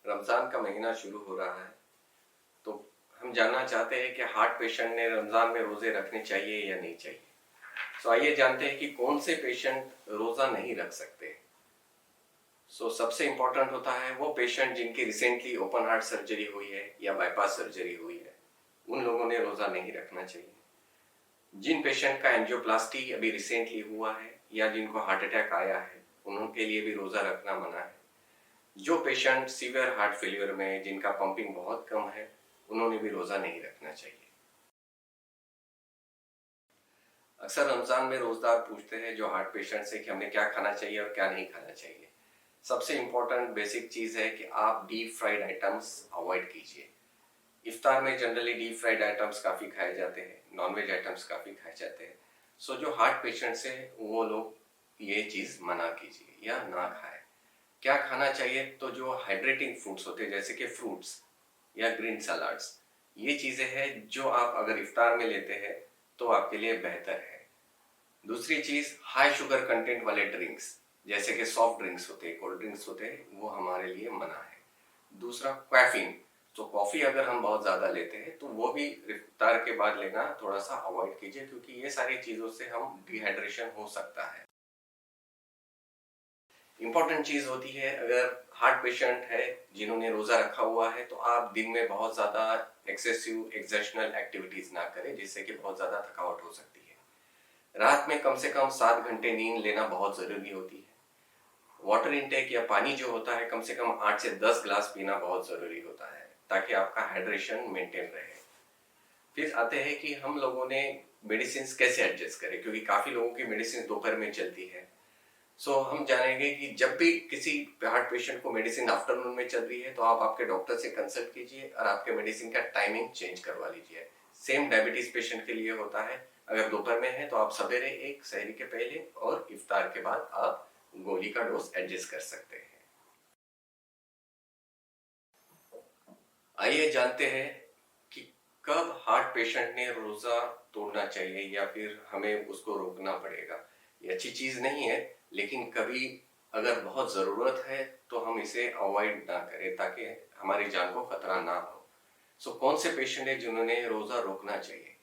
रमज़ान का महीना शुरू हो रहा है, तो हम जानना चाहते हैं कि हार्ट पेशेंट ने रमज़ान में रोज़े रखने चाहिए या नहीं चाहिए। तो आइए जानते हैं कि कौन से पेशेंट रोज़ा नहीं रख सकते। सबसे इम्पोर्टेंट होता है वो पेशेंट जिनकी रिसेंटली ओपन हार्ट सर्जरी हुई है या बाईपास सर्जरी हुई है, उन लोगों ने रोज़ा नहीं रखना चाहिए। जिन पेशेंट का एंजियोप्लास्टी अभी रिसेंटली हुआ है या जिनको हार्ट अटैक आया है, उनके लिए भी रोज़ा रखना मना है। जो पेशेंट सीवियर हार्ट फेलियर में जिनका पंपिंग बहुत कम है, उन्होंने भी रोज़ा नहीं रखना चाहिए। अक्सर रमज़ान में रोज़दार पूछते हैं जो हार्ट पेशेंट से कि हमें क्या खाना चाहिए और क्या नहीं खाना चाहिए। सबसे इम्पोर्टेंट बेसिक चीज़ है कि आप डीप फ्राइड आइटम्स अवॉइड कीजिए। इफ्तार में जनरली डीप फ्राइड आइटम्स काफ़ी खाए जाते हैं, नॉनवेज आइटम्स काफ़ी खाए जाते हैं। जो हार्ट पेशेंट्स हैं वो लोग ये चीज़ मना कीजिए या ना खाएं। क्या खाना चाहिए, तो जो हाइड्रेटिंग फूड्स होते हैं जैसे कि फ्रूट्स या ग्रीन सलाड्स, ये चीज़ें हैं जो आप अगर इफ्तार में लेते हैं तो आपके लिए बेहतर है। दूसरी चीज़, हाई शुगर कंटेंट वाले ड्रिंक्स जैसे कि सॉफ्ट ड्रिंक्स होते हैं, कोल्ड ड्रिंक्स होते हैं, वो हमारे लिए मना है। दूसरा, कैफीन। कॉफ़ी अगर हम बहुत ज़्यादा लेते हैं तो वो भी इफ्तार के बाद लेना थोड़ा सा अवॉइड कीजिए, क्योंकि ये सारी चीज़ों से हम डिहाइड्रेशन हो सकता है। इम्पॉर्टेंट चीज़ होती है, अगर हार्ट पेशेंट है जिन्होंने रोज़ा रखा हुआ है, तो आप दिन में बहुत ज़्यादा एक्सेसिव एक्सर्शनल एक्टिविटीज़ ना करें, जिससे कि बहुत ज़्यादा थकावट हो सकती है। रात में कम से कम 7 घंटे नींद लेना बहुत ज़रूरी होती है। वाटर इनटेक या पानी जो होता है, कम से कम 8 से 10 ग्लास पीना बहुत ज़रूरी होता है, ताकि आपका हाइड्रेशन मेंटेन रहे। फिर आते हैं कि हम लोगों ने मेडिसिन कैसे एडजस्ट करें, क्योंकि काफ़ी लोगों की मेडिसिन दोपहर में चलती है। हम जानेंगे कि जब भी किसी हार्ट पेशेंट को मेडिसिन आफ्टरनून में चल रही है, तो आप आपके डॉक्टर से कंसल्ट कीजिए और आपके मेडिसिन का टाइमिंग चेंज करवा लीजिए। सेम डायबिटीज पेशेंट के लिए होता है। अगर दोपहर में है तो आप सवेरे एक, सहरी के पहले और इफ्तार के बाद आप गोली का डोज एडजस्ट कर सकते हैं। आइए जानते हैं कि कब हार्ट पेशेंट ने रोजा तोड़ना चाहिए या फिर हमें उसको रोकना पड़ेगा। ये अच्छी चीज नहीं है, लेकिन कभी अगर बहुत जरूरत है तो हम इसे अवॉइड ना करें, ताकि हमारी जान को खतरा ना हो। कौन से पेशेंट है जिन्होंने रोजा रोकना चाहिए?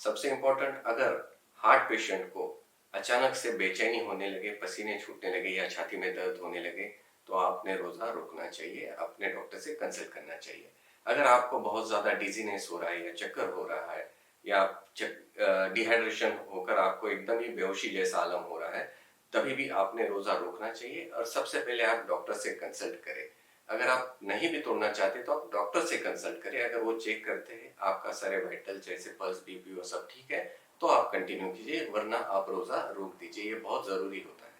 सबसे इम्पोर्टेंट, अगर हार्ट पेशेंट को अचानक से बेचैनी होने लगे, पसीने छूटने लगे या छाती में दर्द होने लगे, तो आपने रोजा रोकना चाहिए, अपने डॉक्टर से कंसल्ट करना चाहिए। अगर आपको बहुत ज़्यादा डिजीनेस हो रहा है या चक्कर हो रहा है या डिहाइड्रेशन होकर आपको एकदम ही बेहोशी जैसा आलम हो रहा है, तभी भी आपने रोज़ा रोकना चाहिए और सबसे पहले आप डॉक्टर से कंसल्ट करें। अगर आप नहीं भी तोड़ना चाहते तो आप डॉक्टर से कंसल्ट करें। अगर वो चेक करते हैं आपका सारे वाइटल जैसे पल्स, बीपी वो सब ठीक है, तो आप कंटिन्यू कीजिए, वरना आप रोज़ा रोक दीजिए। ये बहुत ज़रूरी होता है।